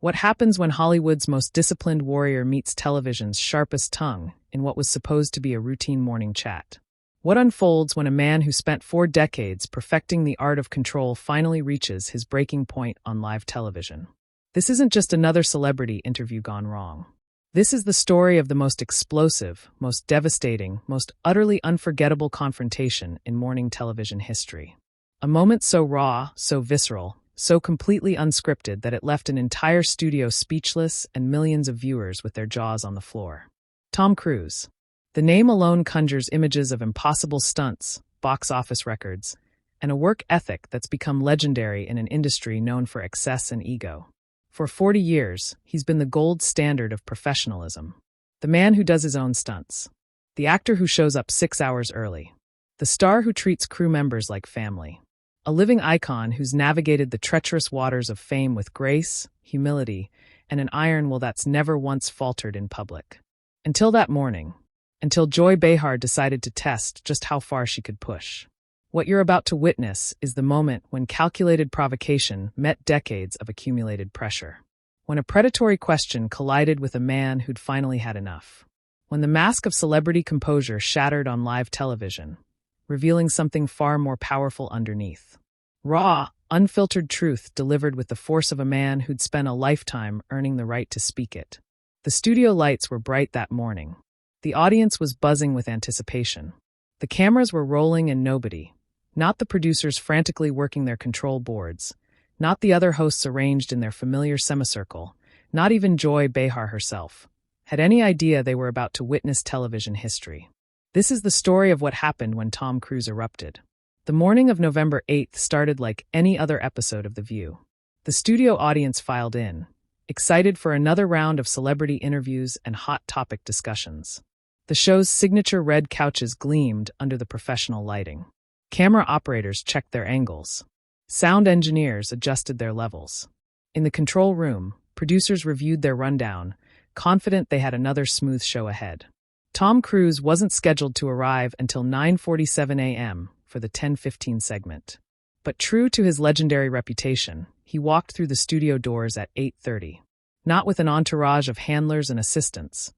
What happens when Hollywood's most disciplined warrior meets television's sharpest tongue in what was supposed to be a routine morning chat? What unfolds when a man who spent 4 decades perfecting the art of control finally reaches his breaking point on live television? This isn't just another celebrity interview gone wrong. This is the story of the most explosive, most devastating, most utterly unforgettable confrontation in morning television history. A moment so raw, so visceral, so completely unscripted that it left an entire studio speechless and millions of viewers with their jaws on the floor. Tom Cruise. The name alone conjures images of impossible stunts, box office records, and a work ethic that's become legendary in an industry known for excess and ego. For 40 years, he's been the gold standard of professionalism. The man who does his own stunts. The actor who shows up 6 hours early. The star who treats crew members like family. A living icon who's navigated the treacherous waters of fame with grace, humility, and an iron will that's never once faltered in public. Until that morning. Until Joy Behar decided to test just how far she could push. What you're about to witness is the moment when calculated provocation met decades of accumulated pressure. When a predatory question collided with a man who'd finally had enough. When the mask of celebrity composure shattered on live television, revealing something far more powerful underneath. Raw, unfiltered truth delivered with the force of a man who'd spent a lifetime earning the right to speak it. The studio lights were bright that morning. The audience was buzzing with anticipation. The cameras were rolling and nobody, not the producers frantically working their control boards, not the other hosts arranged in their familiar semicircle, not even Joy Behar herself, had any idea they were about to witness television history. This is the story of what happened when Tom Cruise erupted. The morning of November 8th started like any other episode of The View. The studio audience filed in, excited for another round of celebrity interviews and hot topic discussions. The show's signature red couches gleamed under the professional lighting. Camera operators checked their angles. Sound engineers adjusted their levels. In the control room, producers reviewed their rundown, confident they had another smooth show ahead. Tom Cruise wasn't scheduled to arrive until 9:47 a.m. for the 10:15 segment. But true to his legendary reputation, he walked through the studio doors at 8:30. Not with an entourage of handlers and assistants,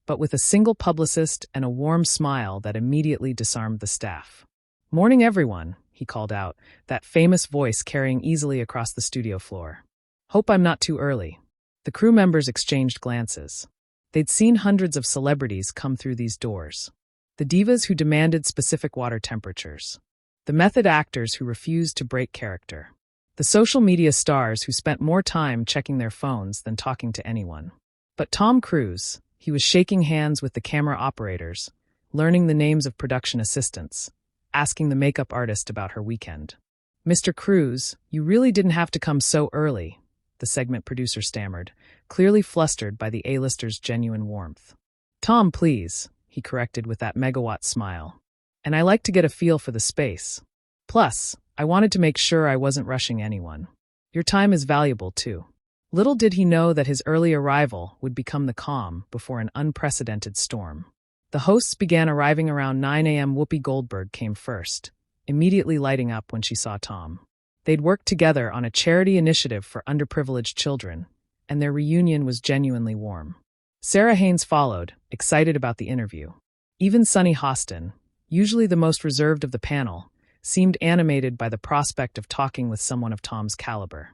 but with a single publicist and a warm smile that immediately disarmed the staff. "Morning, everyone," he called out, that famous voice carrying easily across the studio floor. "Hope I'm not too early." The crew members exchanged glances. They'd seen hundreds of celebrities come through these doors. The divas who demanded specific water temperatures. The method actors who refused to break character. The social media stars who spent more time checking their phones than talking to anyone. But Tom Cruise, he was shaking hands with the camera operators, learning the names of production assistants, asking the makeup artist about her weekend. "Mr. Cruz, you really didn't have to come so early," the segment producer stammered, clearly flustered by the A-lister's genuine warmth. "Tom, please," he corrected with that megawatt smile. "And I like to get a feel for the space. Plus, I wanted to make sure I wasn't rushing anyone. Your time is valuable, too." Little did he know that his early arrival would become the calm before an unprecedented storm. The hosts began arriving around 9 a.m. Whoopi Goldberg came first, immediately lighting up when she saw Tom. They'd worked together on a charity initiative for underprivileged children, and their reunion was genuinely warm. Sarah Haynes followed, excited about the interview. Even Sunny Hostin, usually the most reserved of the panel, seemed animated by the prospect of talking with someone of Tom's caliber.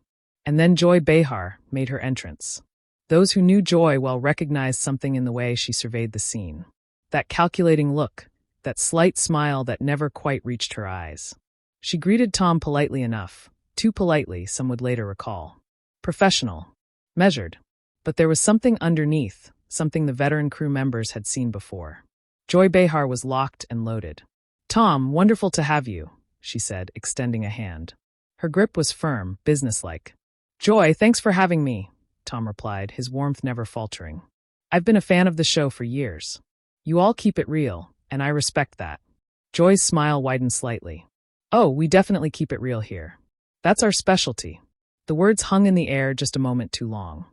And then Joy Behar made her entrance. Those who knew Joy well recognized something in the way she surveyed the scene. That calculating look, that slight smile that never quite reached her eyes. She greeted Tom politely enough, too politely, some would later recall. Professional. Measured. But there was something underneath, something the veteran crew members had seen before. Joy Behar was locked and loaded. "Tom, wonderful to have you," she said, extending a hand. Her grip was firm, businesslike. "Joy, thanks for having me," Tom replied, his warmth never faltering. "I've been a fan of the show for years. You all keep it real, and I respect that." Joy's smile widened slightly. "Oh, we definitely keep it real here. That's our specialty." The words hung in the air just a moment too long.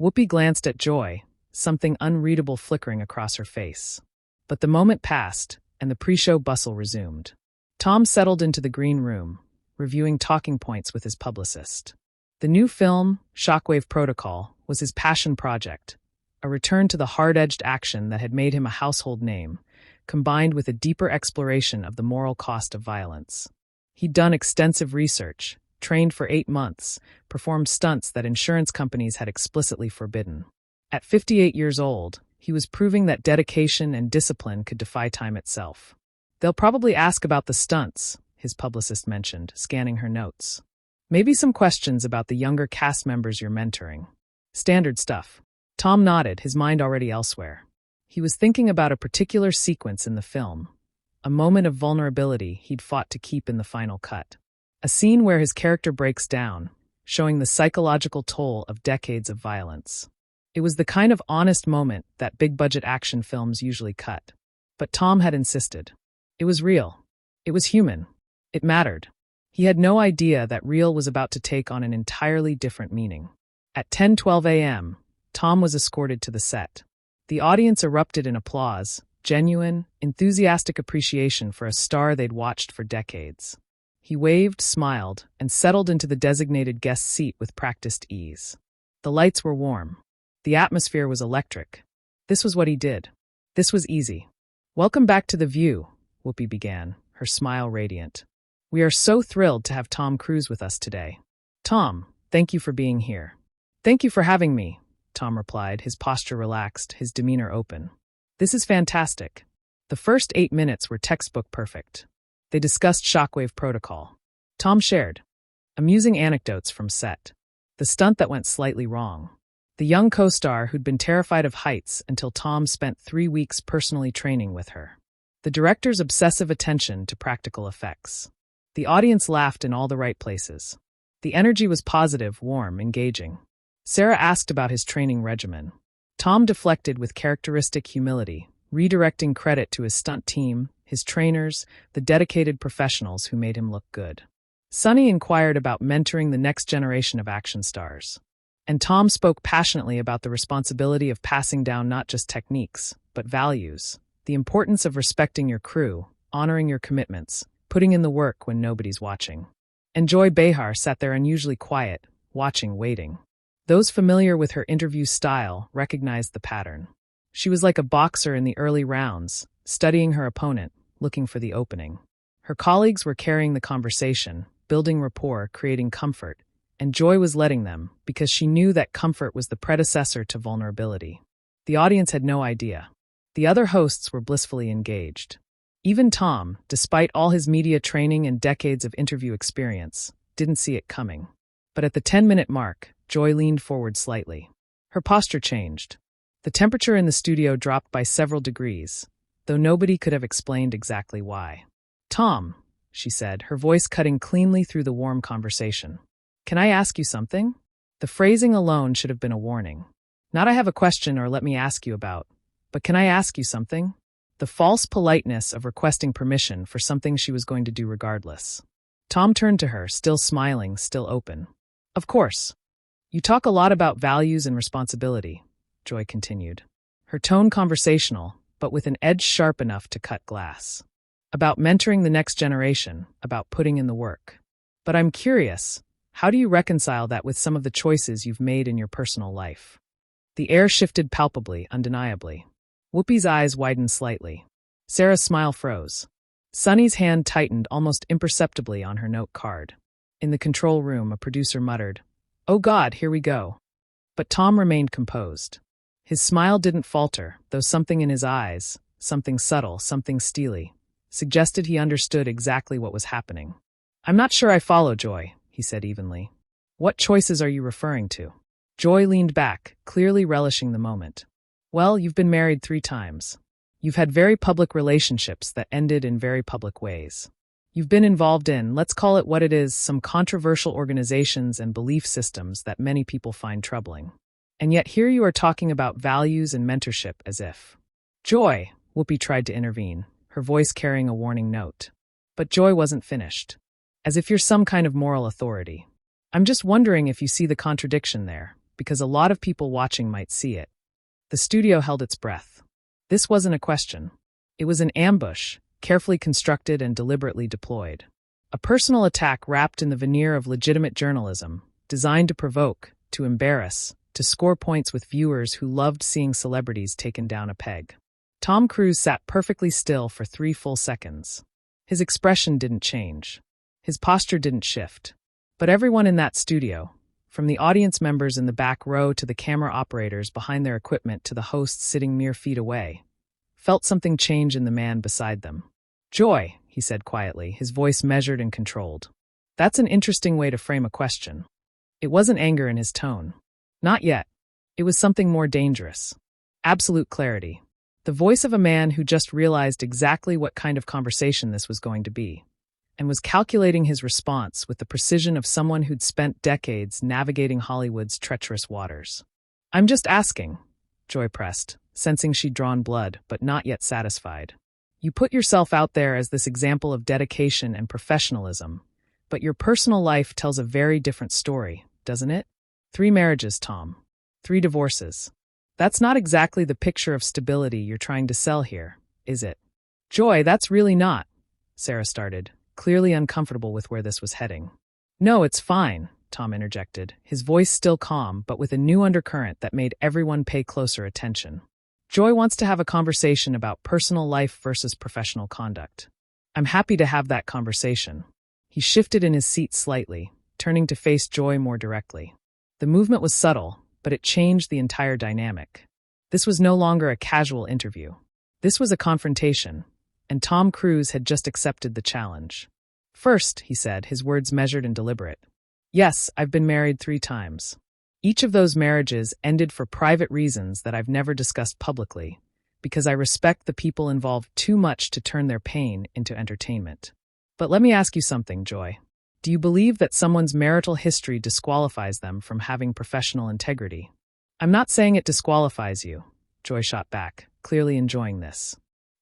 Whoopi glanced at Joy, something unreadable flickering across her face. But the moment passed, and the pre-show bustle resumed. Tom settled into the green room, reviewing talking points with his publicist. The new film, Shockwave Protocol, was his passion project, a return to the hard-edged action that had made him a household name, combined with a deeper exploration of the moral cost of violence. He'd done extensive research, trained for 8 months, performed stunts that insurance companies had explicitly forbidden. At 58 years old, he was proving that dedication and discipline could defy time itself. "They'll probably ask about the stunts," his publicist mentioned, scanning her notes. "Maybe some questions about the younger cast members you're mentoring. Standard stuff." Tom nodded, his mind already elsewhere. He was thinking about a particular sequence in the film, a moment of vulnerability he'd fought to keep in the final cut. A scene where his character breaks down, showing the psychological toll of decades of violence. It was the kind of honest moment that big-budget action films usually cut. But Tom had insisted. It was real. It was human. It mattered. He had no idea that real was about to take on an entirely different meaning. At 10:12 a.m., Tom was escorted to the set. The audience erupted in applause, genuine, enthusiastic appreciation for a star they'd watched for decades. He waved, smiled, and settled into the designated guest seat with practiced ease. The lights were warm. The atmosphere was electric. This was what he did. This was easy. "Welcome back to The View," Whoopi began, her smile radiant. "We are so thrilled to have Tom Cruz with us today." "Tom, thank you for being here." "Thank you for having me," Tom replied, his posture relaxed, his demeanor open. "This is fantastic." The first 8 minutes were textbook perfect. They discussed shockwave protocol. Tom shared amusing anecdotes from set. The stunt that went slightly wrong. The young co-star who'd been terrified of heights until Tom spent 3 weeks personally training with her. The director's obsessive attention to practical effects. The audience laughed in all the right places. The energy was positive, warm, engaging. Sarah asked about his training regimen. Tom deflected with characteristic humility, redirecting credit to his stunt team, his trainers, the dedicated professionals who made him look good. Sunny inquired about mentoring the next generation of action stars. And Tom spoke passionately about the responsibility of passing down not just techniques, but values. The importance of respecting your crew, honoring your commitments, putting in the work when nobody's watching. And Joy Behar sat there unusually quiet, watching, waiting. Those familiar with her interview style recognized the pattern. She was like a boxer in the early rounds, studying her opponent, looking for the opening. Her colleagues were carrying the conversation, building rapport, creating comfort, and Joy was letting them because she knew that comfort was the predecessor to vulnerability. The audience had no idea. The other hosts were blissfully engaged. Even Tom, despite all his media training and decades of interview experience, didn't see it coming. But at the 10-minute mark, Joy leaned forward slightly. Her posture changed. The temperature in the studio dropped by several degrees, though nobody could have explained exactly why. "Tom," she said, her voice cutting cleanly through the warm conversation. "Can I ask you something?" The phrasing alone should have been a warning. Not "I have a question or let me ask you about," but "can I ask you something?" The false politeness of requesting permission for something she was going to do regardless. Tom turned to her, still smiling, still open. "Of course. You talk a lot about values and responsibility," Joy continued. Her tone conversational, but with an edge sharp enough to cut glass. "About mentoring the next generation, about putting in the work. But I'm curious, how do you reconcile that with some of the choices you've made in your personal life?" The air shifted palpably, undeniably. Whoopi's eyes widened slightly. Sarah's smile froze. Sunny's hand tightened almost imperceptibly on her note card. In the control room, a producer muttered, "Oh God, here we go." But Tom remained composed. His smile didn't falter, though something in his eyes, something subtle, something steely, suggested he understood exactly what was happening. "I'm not sure I follow, Joy," he said evenly. "What choices are you referring to?" Joy leaned back, clearly relishing the moment. "Well, you've been married 3 times. You've had very public relationships that ended in very public ways. You've been involved in, let's call it what it is, some controversial organizations and belief systems that many people find troubling. And yet here you are talking about values and mentorship as if—" "Joy," Whoopi tried to intervene, her voice carrying a warning note. But Joy wasn't finished. "As if you're some kind of moral authority. I'm just wondering if you see the contradiction there, because a lot of people watching might see it." The studio held its breath. This wasn't a question. It was an ambush, carefully constructed and deliberately deployed. A personal attack wrapped in the veneer of legitimate journalism, designed to provoke, to embarrass, to score points with viewers who loved seeing celebrities taken down a peg. Tom Cruz sat perfectly still for 3 full seconds. His expression didn't change. His posture didn't shift. But everyone in that studio, from the audience members in the back row to the camera operators behind their equipment to the hosts sitting mere feet away, felt something change in the man beside them. "Joy," he said quietly, his voice measured and controlled. That's an interesting way to frame a question. It wasn't anger in his tone. Not yet. It was something more dangerous. Absolute clarity. The voice of a man who just realized exactly what kind of conversation this was going to be, and was calculating his response with the precision of someone who'd spent decades navigating Hollywood's treacherous waters. "I'm just asking," Joy pressed, sensing she'd drawn blood, but not yet satisfied. "You put yourself out there as this example of dedication and professionalism, but your personal life tells a very different story, doesn't it? 3 marriages, Tom. 3 divorces. That's not exactly the picture of stability you're trying to sell here, is it?" "Joy, that's really not," Sarah started, clearly uncomfortable with where this was heading. "No, it's fine," Tom interjected, his voice still calm but with a new undercurrent that made everyone pay closer attention. "Joy wants to have a conversation about personal life versus professional conduct. I'm happy to have that conversation." He shifted in his seat slightly, turning to face Joy more directly. The movement was subtle, but it changed the entire dynamic. This was no longer a casual interview. This was a confrontation, and Tom Cruz had just accepted the challenge. "First," he said, his words measured and deliberate. "Yes, I've been married 3 times. Each of those marriages ended for private reasons that I've never discussed publicly, because I respect the people involved too much to turn their pain into entertainment. But let me ask you something, Joy. Do you believe that someone's marital history disqualifies them from having professional integrity?" "I'm not saying it disqualifies you," Joy shot back, clearly enjoying this.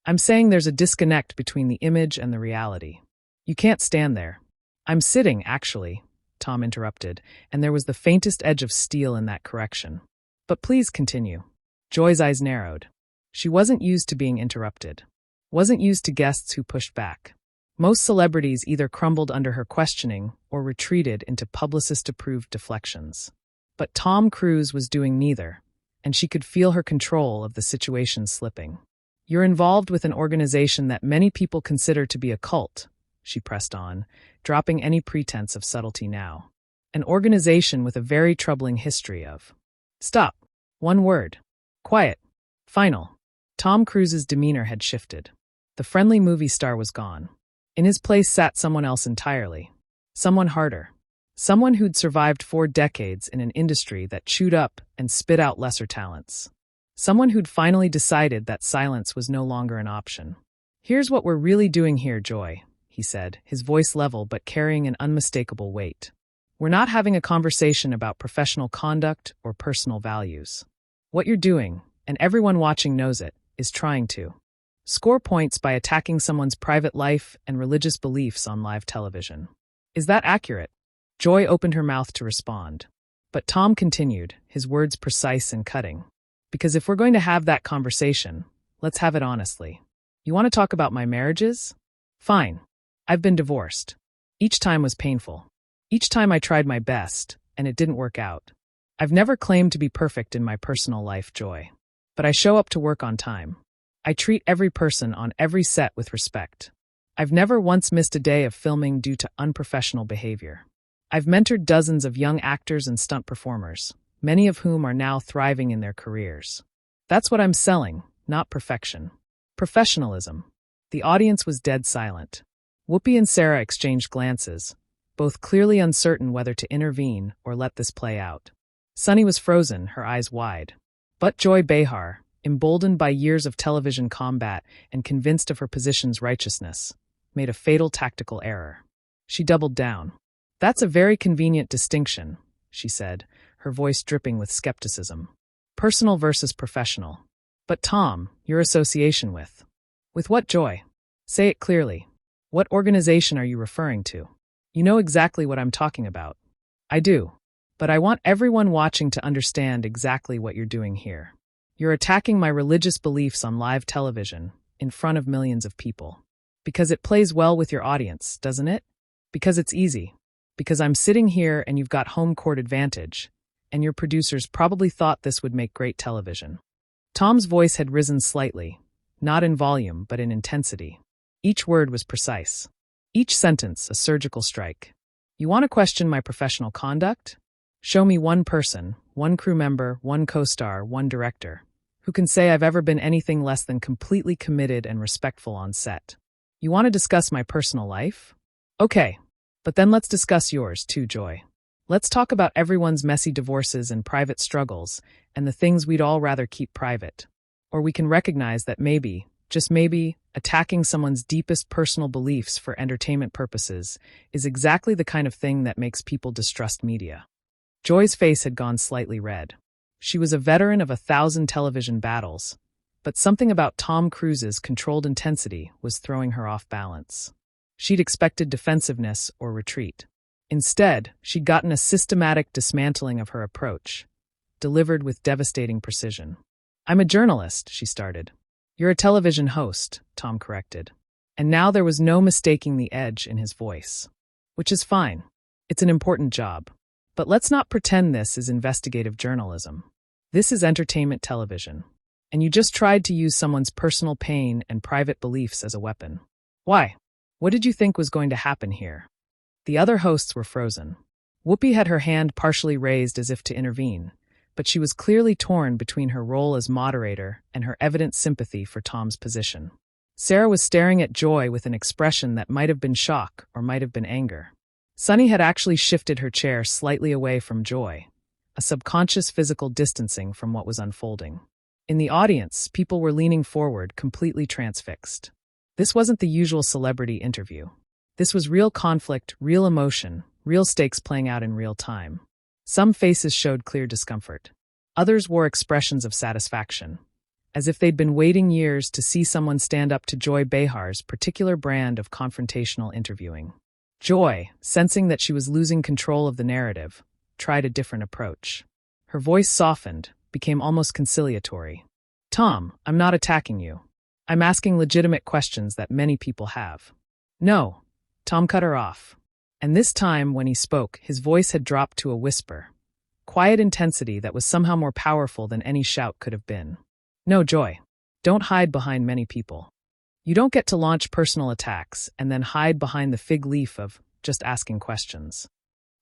"I'm saying there's a disconnect between the image and the reality. You can't stand there." "I'm sitting, actually," Tom interrupted, and there was the faintest edge of steel in that correction. "But please continue." Joy's eyes narrowed. She wasn't used to being interrupted. Wasn't used to guests who pushed back. Most celebrities either crumbled under her questioning or retreated into publicist-approved deflections. But Tom Cruz was doing neither, and she could feel her control of the situation slipping. "You're involved with an organization that many people consider to be a cult," she pressed on, dropping any pretense of subtlety now. "An organization with a very troubling history of—" "Stop. 1 word. Quiet. Final." Tom Cruise's demeanor had shifted. The friendly movie star was gone. In his place sat someone else entirely. Someone harder. Someone who'd survived 4 decades in an industry that chewed up and spit out lesser talents. Someone who'd finally decided that silence was no longer an option. "Here's what we're really doing here, Joy," he said, his voice level but carrying an unmistakable weight. "We're not having a conversation about professional conduct or personal values. What you're doing, and everyone watching knows it, is trying to score points by attacking someone's private life and religious beliefs on live television. Is that accurate?" Joy opened her mouth to respond. But Tom continued, his words precise and cutting. "Because if we're going to have that conversation, let's have it honestly. You want to talk about my marriages? Fine. I've been divorced. Each time was painful. Each time I tried my best, and it didn't work out. I've never claimed to be perfect in my personal life, Joy. But I show up to work on time. I treat every person on every set with respect. I've never once missed a day of filming due to unprofessional behavior. I've mentored dozens of young actors and stunt performers, many of whom are now thriving in their careers. That's what I'm selling, not perfection. Professionalism." The audience was dead silent. Whoopi and Sarah exchanged glances, both clearly uncertain whether to intervene or let this play out. Sunny was frozen, her eyes wide. But Joy Behar, emboldened by years of television combat and convinced of her position's righteousness, made a fatal tactical error. She doubled down. "That's a very convenient distinction," she said, her voice dripping with skepticism. "Personal versus professional. But Tom, your association with..." "With what, Joy? Say it clearly. What organization are you referring to?" "You know exactly what I'm talking about." "I do. But I want everyone watching to understand exactly what you're doing here. You're attacking my religious beliefs on live television, in front of millions of people. Because it plays well with your audience, doesn't it? Because it's easy. Because I'm sitting here and you've got home court advantage. and your producers probably thought this would make great television. Tom's voice had risen slightly, not in volume but in intensity. Each word was precise. Each sentence a surgical strike. You want to question my professional conduct? Show me one person, one crew member, one co-star, one director, who can say I've ever been anything less than completely committed and respectful on set. You want to discuss my personal life? Okay, but then let's discuss yours too, Joy. Let's talk about everyone's messy divorces and private struggles, and the things we'd all rather keep private. Or we can recognize that maybe, just maybe, attacking someone's deepest personal beliefs for entertainment purposes is exactly the kind of thing that makes people distrust media. Joy's face had gone slightly red. She was a veteran of 1,000 television battles, but something about Tom Cruz's controlled intensity was throwing her off balance. She'd expected defensiveness or retreat. Instead, she'd gotten a systematic dismantling of her approach, delivered with devastating precision. I'm a journalist, she started. You're a television host, Tom corrected. And now there was no mistaking the edge in his voice. Which is fine. It's an important job. But let's not pretend this is investigative journalism. This is entertainment television. And you just tried to use someone's personal pain and private beliefs as a weapon. Why? What did you think was going to happen here? The other hosts were frozen. Whoopi had her hand partially raised as if to intervene, but she was clearly torn between her role as moderator and her evident sympathy for Tom's position. Sarah was staring at Joy with an expression that might have been shock or might have been anger. Sunny had actually shifted her chair slightly away from Joy, a subconscious physical distancing from what was unfolding. In the audience, people were leaning forward, completely transfixed. This wasn't the usual celebrity interview. This was real conflict, real emotion, real stakes playing out in real time. Some faces showed clear discomfort. Others wore expressions of satisfaction, as if they'd been waiting years to see someone stand up to Joy Behar's particular brand of confrontational interviewing. Joy, sensing that she was losing control of the narrative, tried a different approach. Her voice softened, became almost conciliatory. Tom, I'm not attacking you. I'm asking legitimate questions that many people have. No, Tom cut her off. And this time, when he spoke, his voice had dropped to a whisper. Quiet intensity that was somehow more powerful than any shout could have been. No, Joy. Don't hide behind many people. You don't get to launch personal attacks and then hide behind the fig leaf of just asking questions.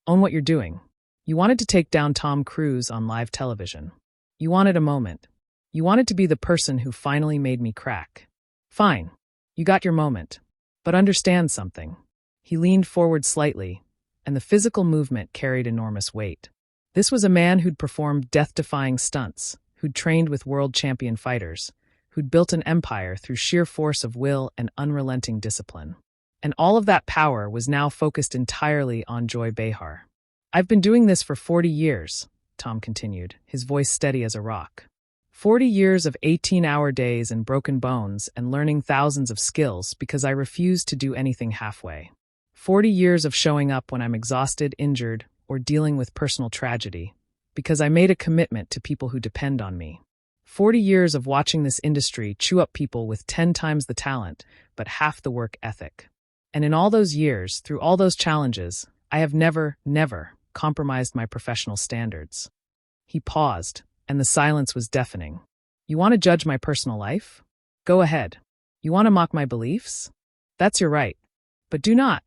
Own what you're doing. You wanted to take down Tom Cruz on live television. You wanted a moment. You wanted to be the person who finally made me crack. Fine. You got your moment. But understand something. He leaned forward slightly, and the physical movement carried enormous weight. This was a man who'd performed death-defying stunts, who'd trained with world champion fighters, who'd built an empire through sheer force of will and unrelenting discipline. And all of that power was now focused entirely on Joy Behar. I've been doing this for 40 years, Tom continued, his voice steady as a rock. 40 years of 18-hour days and broken bones and learning thousands of skills because I refuse to do anything halfway. 40 years of showing up when I'm exhausted, injured, or dealing with personal tragedy, because I made a commitment to people who depend on me. 40 years of watching this industry chew up people with 10 times the talent, but half the work ethic. And in all those years, through all those challenges, I have never compromised my professional standards. He paused, and the silence was deafening. You want to judge my personal life? Go ahead. You want to mock my beliefs? That's your right. But do not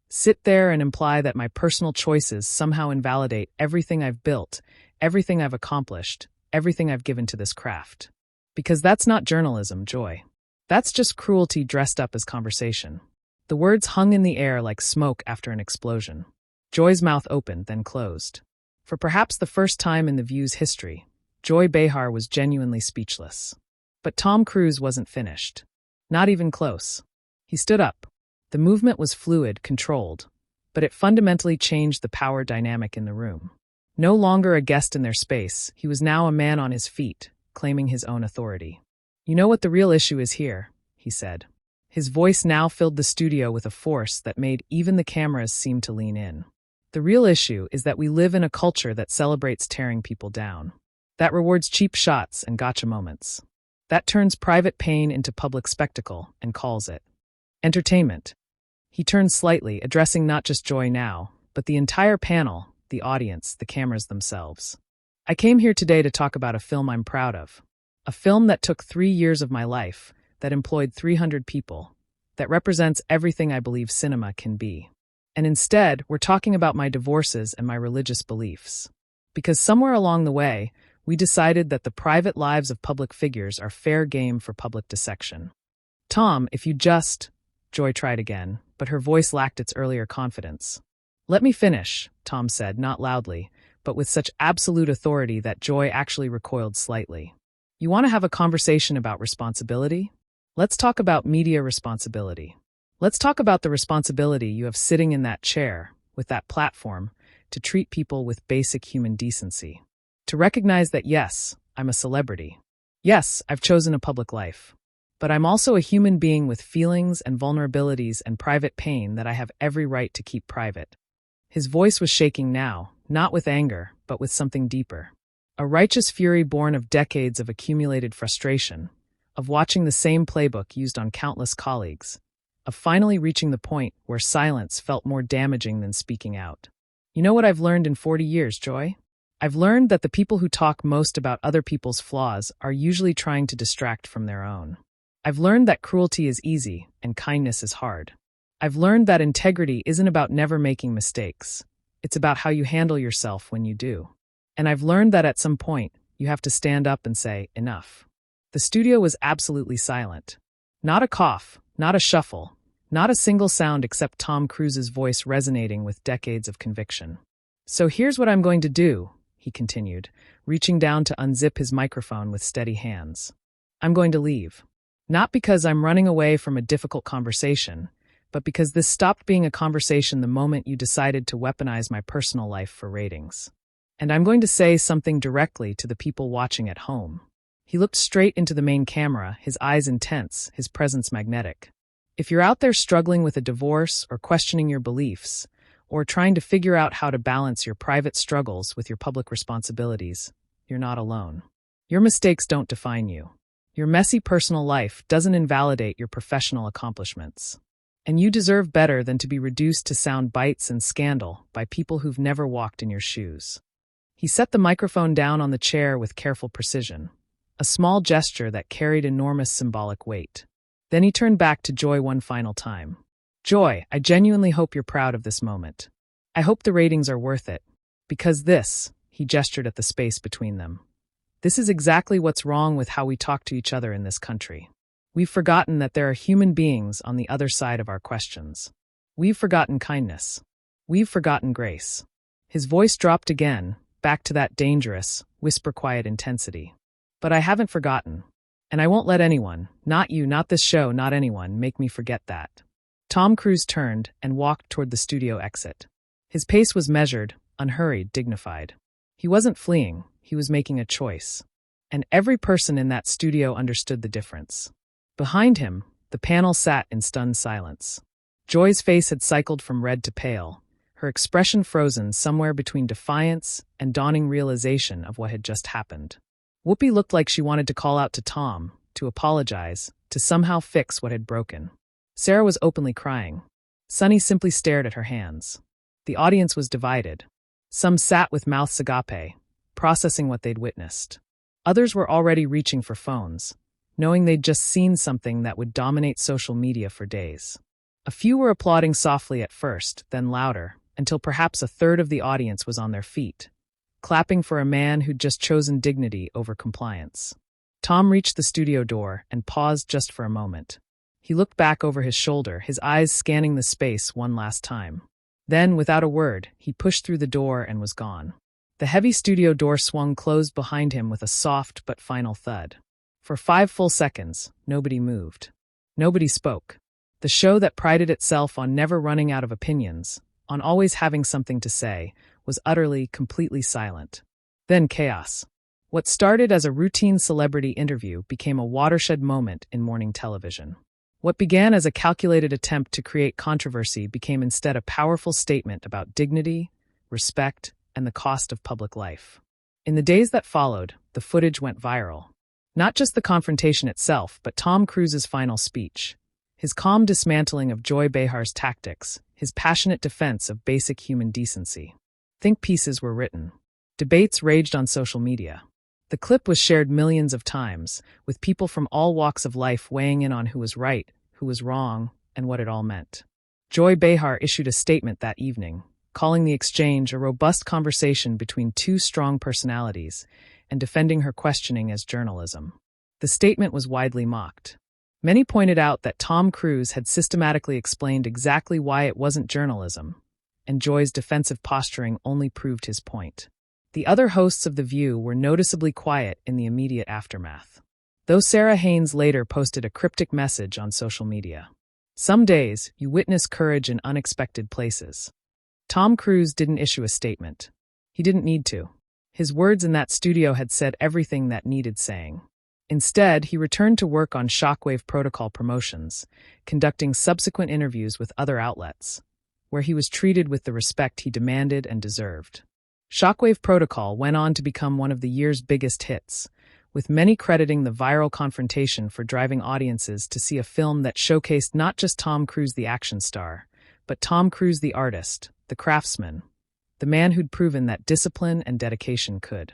sit there and imply that my personal choices somehow invalidate everything I've built, everything I've accomplished, everything I've given to this craft. Because that's not journalism, Joy. That's just cruelty dressed up as conversation. The words hung in the air like smoke after an explosion. Joy's mouth opened, then closed. For perhaps the first time in The View's history, Joy Behar was genuinely speechless. But Tom Cruz wasn't finished. Not even close. He stood up. The movement was fluid, controlled, but it fundamentally changed the power dynamic in the room. No longer a guest in their space, he was now a man on his feet, claiming his own authority. You know what the real issue is here, he said. His voice now filled the studio with a force that made even the cameras seem to lean in. The real issue is that we live in a culture that celebrates tearing people down. That rewards cheap shots and gotcha moments. That turns private pain into public spectacle and calls it entertainment. He turned slightly, addressing not just Joy now, but the entire panel, the the audience, the cameras themselves. I came here today to talk about a film I'm proud of. A film that took 3 years of my life, that employed 300 people, that represents everything I believe cinema can be. And instead, we're talking about my divorces and my religious beliefs. Because somewhere along the way, we decided that the private lives of public figures are fair game for public dissection. Tom, if you just... Joy tried again, but her voice lacked its earlier confidence. Let me finish, Tom said, not loudly, but with such absolute authority that Joy actually recoiled slightly. You want to have a conversation about responsibility? Let's talk about media responsibility. Let's talk about the responsibility you have sitting in that chair, with that platform, to treat people with basic human decency. To recognize that yes, I'm a celebrity. Yes, I've chosen a public life. But I'm also a human being with feelings and vulnerabilities and private pain that I have every right to keep private. His voice was shaking now, not with anger, but with something deeper. A righteous fury born of decades of accumulated frustration, of watching the same playbook used on countless colleagues, of finally reaching the point where silence felt more damaging than speaking out. You know what I've learned in 40 years, Joy? I've learned that the people who talk most about other people's flaws are usually trying to distract from their own. I've learned that cruelty is easy and kindness is hard. I've learned that integrity isn't about never making mistakes. It's about how you handle yourself when you do. And I've learned that at some point, you have to stand up and say, enough. The studio was absolutely silent. Not a cough, not a shuffle, not a single sound except Tom Cruz's voice resonating with decades of conviction. So here's what I'm going to do, he continued, reaching down to unzip his microphone with steady hands. I'm going to leave. Not because I'm running away from a difficult conversation, but because this stopped being a conversation the moment you decided to weaponize my personal life for ratings. And I'm going to say something directly to the people watching at home. He looked straight into the main camera, his eyes intense, his presence magnetic. If you're out there struggling with a divorce or questioning your beliefs, or trying to figure out how to balance your private struggles with your public responsibilities, you're not alone. Your mistakes don't define you. Your messy personal life doesn't invalidate your professional accomplishments. And you deserve better than to be reduced to sound bites and scandal by people who've never walked in your shoes. He set the microphone down on the chair with careful precision, a small gesture that carried enormous symbolic weight. Then he turned back to Joy one final time. Joy, I genuinely hope you're proud of this moment. I hope the ratings are worth it. Because this, he gestured at the space between them. This is exactly what's wrong with how we talk to each other in this country. We've forgotten that there are human beings on the other side of our questions. We've forgotten kindness. We've forgotten grace. His voice dropped again, back to that dangerous, whisper-quiet intensity. But I haven't forgotten. And I won't let anyone, not you, not this show, not anyone, make me forget that. Tom Cruz turned and walked toward the studio exit. His pace was measured, unhurried, dignified. He wasn't fleeing. He was making a choice. And every person in that studio understood the difference. Behind him, the panel sat in stunned silence. Joy's face had cycled from red to pale, her expression frozen somewhere between defiance and dawning realization of what had just happened. Whoopi looked like she wanted to call out to Tom, to apologize, to somehow fix what had broken. Sarah was openly crying. Sunny simply stared at her hands. The audience was divided. Some sat with mouths agape, processing what they'd witnessed. Others were already reaching for phones, knowing they'd just seen something that would dominate social media for days. A few were applauding softly at first, then louder, until perhaps a third of the audience was on their feet, clapping for a man who'd just chosen dignity over compliance. Tom reached the studio door and paused just for a moment. He looked back over his shoulder, his eyes scanning the space one last time. Then, without a word, he pushed through the door and was gone. The heavy studio door swung closed behind him with a soft but final thud. For 5 full seconds, nobody moved. Nobody spoke. The show that prided itself on never running out of opinions, on always having something to say, was utterly, completely silent. Then chaos. What started as a routine celebrity interview became a watershed moment in morning television. What began as a calculated attempt to create controversy became instead a powerful statement about dignity, respect, and the cost of public life. In the days that followed, the footage went viral. Not just the confrontation itself, but Tom Cruz's final speech. His calm dismantling of Joy Behar's tactics, his passionate defense of basic human decency. Think pieces were written. Debates raged on social media. The clip was shared millions of times, with people from all walks of life weighing in on who was right, who was wrong, and what it all meant. Joy Behar issued a statement that evening, calling the exchange a robust conversation between two strong personalities and defending her questioning as journalism. The statement was widely mocked. Many pointed out that Tom Cruz had systematically explained exactly why it wasn't journalism, and Joy's defensive posturing only proved his point. The other hosts of The View were noticeably quiet in the immediate aftermath, though Sarah Haynes later posted a cryptic message on social media. Some days, you witness courage in unexpected places. Tom Cruz didn't issue a statement. He didn't need to. His words in that studio had said everything that needed saying. Instead, he returned to work on Shockwave Protocol promotions, conducting subsequent interviews with other outlets, where he was treated with the respect he demanded and deserved. Shockwave Protocol went on to become one of the year's biggest hits, with many crediting the viral Confrontation for driving audiences to see a film that showcased not just Tom Cruise the action star, but Tom Cruise the artist, the craftsman, the man who'd proven that discipline and dedication could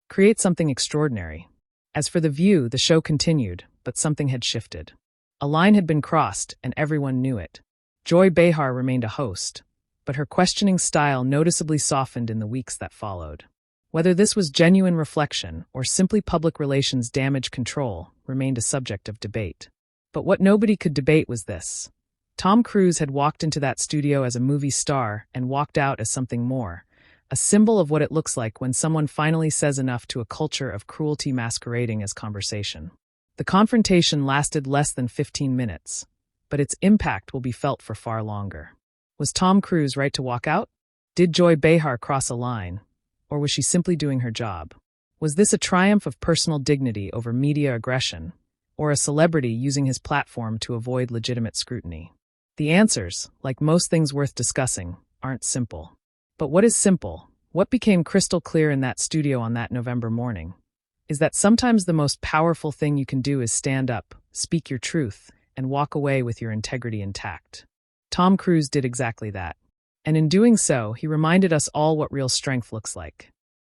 create something extraordinary. As for The View, the show continued, but something had shifted. A line had been crossed, and everyone knew it. Joy Behar remained a host, but her questioning style noticeably softened in the weeks that followed. Whether this was genuine reflection or simply public relations damage control remained a subject of debate. But what nobody could debate was this. Tom Cruise had walked into that studio as a movie star and walked out as something more, a symbol of what it looks like when someone finally says enough to a culture of cruelty masquerading as conversation. The confrontation lasted less than 15 minutes, but its impact will be felt for far longer. Was Tom Cruise right to walk out? Did Joy Behar cross a line? Or was she simply doing her job? Was this a triumph of personal dignity over media aggression, or a celebrity using his platform to avoid legitimate scrutiny? The answers, like most things worth discussing, aren't simple. But what is simple, what became crystal clear in that studio on that November morning, is that sometimes the most powerful thing you can do is stand up, speak your truth, and walk away with your integrity intact. Tom Cruise did exactly that. And in doing so, he reminded us all what real strength looks like.